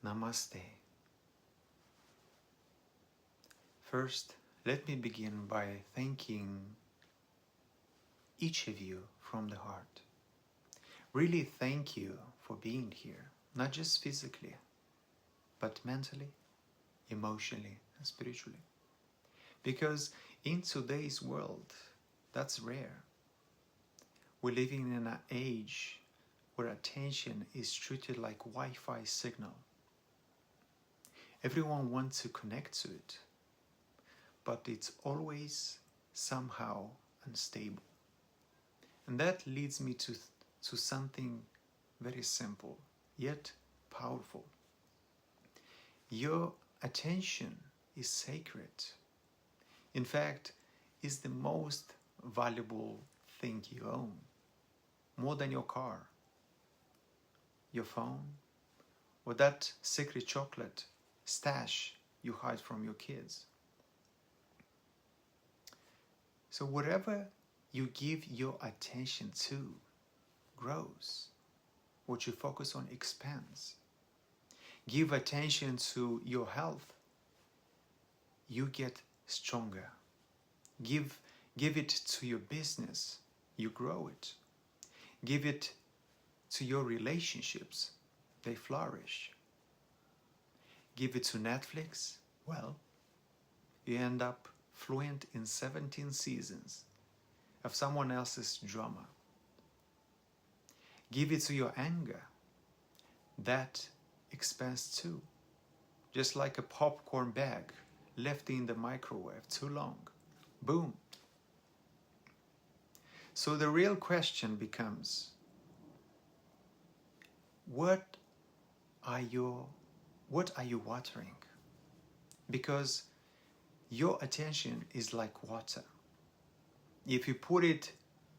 Namaste. First, let me begin by thanking each of you from the heart. Really thank you for being here, not just physically, but mentally, emotionally, and spiritually. Because in today's world, that's rare. We're living in an age where attention is treated like Wi-Fi signal. Everyone wants to connect to it, but it's always somehow unstable. And that leads me to something very simple, yet powerful. Your attention is sacred. In fact, it's the most valuable thing you own, more than your car, your phone, or that secret chocolate stash you hide from your kids. So whatever you give your attention to grows. What you focus on expands. Give attention to your health, you get stronger. Give it to your business, you grow it. Give it to your relationships, they flourish. Give it to Netflix, well, you end up fluent in 17 seasons of someone else's drama. Give it to your anger, that expands too. Just like a popcorn bag left in the microwave too long, boom. So the real question becomes, what are you watering? Because your attention is like water. If you put it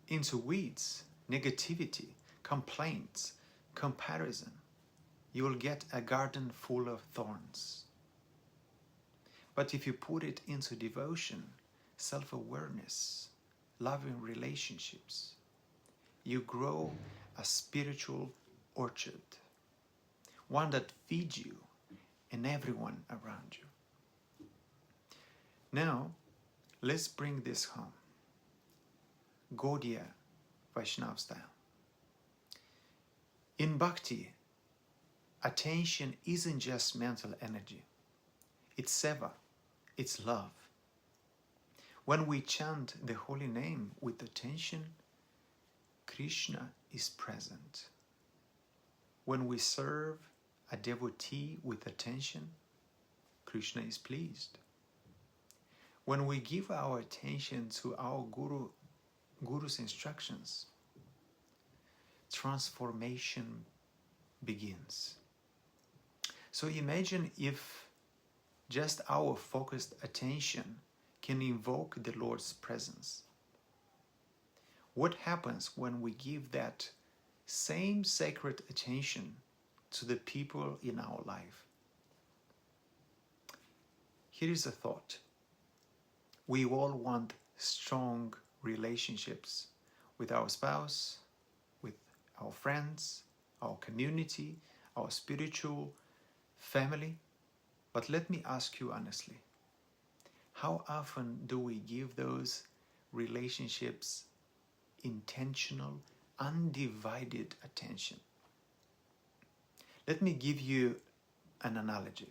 into weeds, negativity, complaints, comparison, you will get a garden full of thorns. But if you put it into devotion, self-awareness, loving relationships, you grow a spiritual orchard, one that feeds you and everyone around you. Now, let's bring this home. Gaudiya Vaishnava style. In Bhakti, attention isn't just mental energy. It's seva, it's love. When we chant the holy name with attention, Krishna is present. When we serve a devotee with attention, Krishna is pleased. When we give our attention to our Guru's instructions, transformation begins. So imagine if just our focused attention can invoke the Lord's presence. What happens when we give that same sacred attention to the people in our life? Here is a thought. We all want strong relationships with our spouse, with our friends, our community, our spiritual family. But let me ask you honestly, how often do we give those relationships intentional, undivided attention? Let me give you an analogy.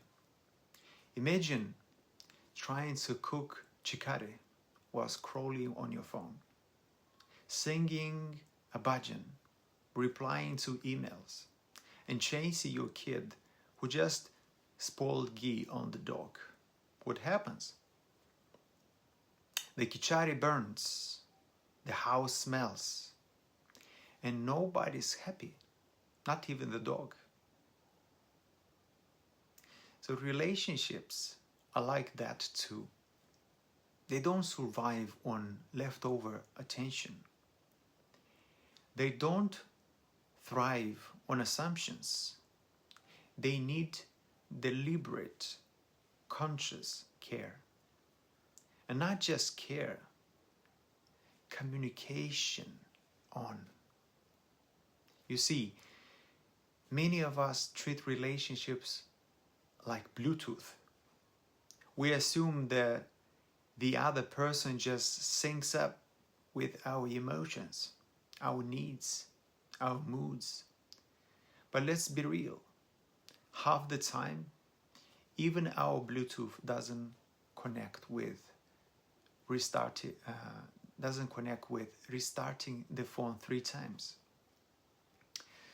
Imagine trying to cook kichari while scrolling on your phone, singing a bhajan, replying to emails, and chasing your kid who just spoiled ghee on the dog. What happens? The kichari burns, the house smells, and nobody's happy, not even the dog. So relationships are like that too. They don't survive on leftover attention. They don't thrive on assumptions. They need deliberate, conscious care. And not just care, communication on. You see, many of us treat relationships like Bluetooth. We assume that the other person just syncs up with our emotions, our needs, our moods. But let's be real. Half the time, even our Bluetooth doesn't connect with restarting the phone 3 times.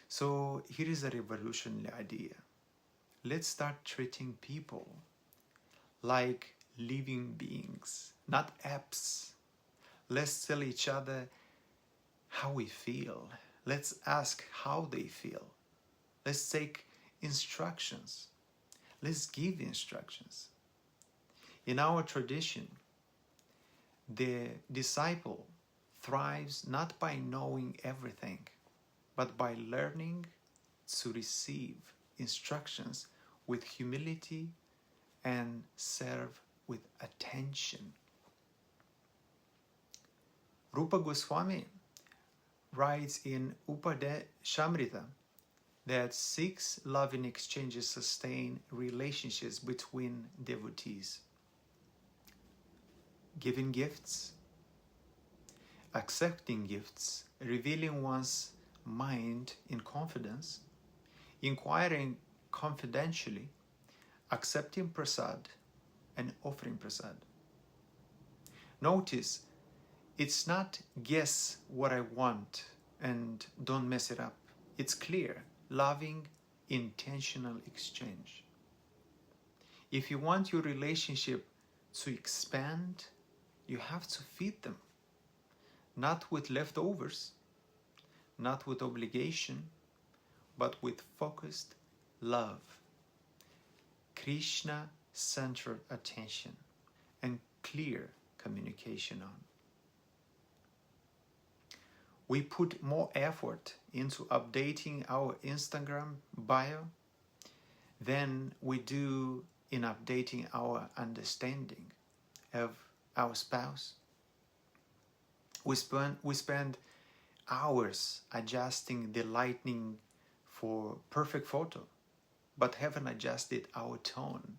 So here is a revolutionary idea. Let's start treating people like living beings, not apps. Let's tell each other how we feel. Let's ask how they feel. Let's take instructions. Let's give instructions. In our tradition, the disciple thrives not by knowing everything, but by learning to receive instructions with humility and serve with attention. Rupa Goswami writes in Upadeshamrita that 6 loving exchanges sustain relationships between devotees. Giving gifts, accepting gifts, revealing one's mind in confidence, inquiring confidentially, accepting prasad, and offering prasad. Notice, it's not guess what I want and don't mess it up. It's clear, loving, intentional exchange. If you want your relationship to expand, you have to feed them. Not with leftovers, not with obligation, but with focused love, Krishna-centered attention, and clear communication on. We put more effort into updating our Instagram bio than we do in updating our understanding of our spouse. We spend hours adjusting the lighting for perfect photo, but haven't adjusted our tone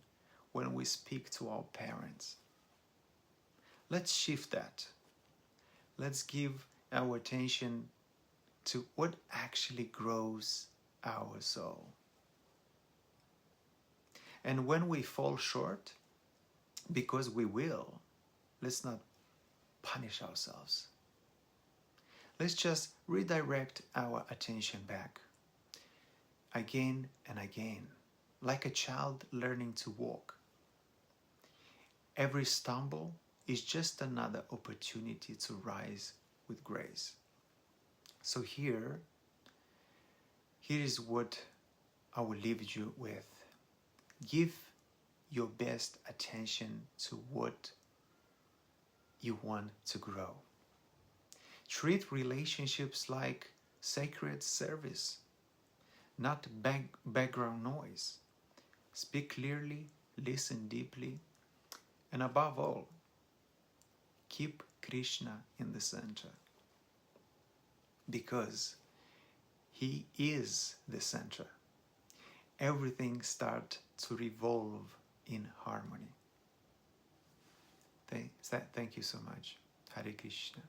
when we speak to our parents. Let's shift that. Let's give our attention to what actually grows our soul. And when we fall short, because we will, let's not punish ourselves. Let's just redirect our attention back again and again, like a child learning to walk. Every stumble is just another opportunity to rise with grace. So here is what I will leave you with. Give your best attention to what you want to grow. Treat relationships like sacred service, not background noise. Speak clearly, listen deeply, and above all, keep Krishna in the center, because he is the center. Everything starts to revolve in harmony. Thank you so much. Hare Krishna.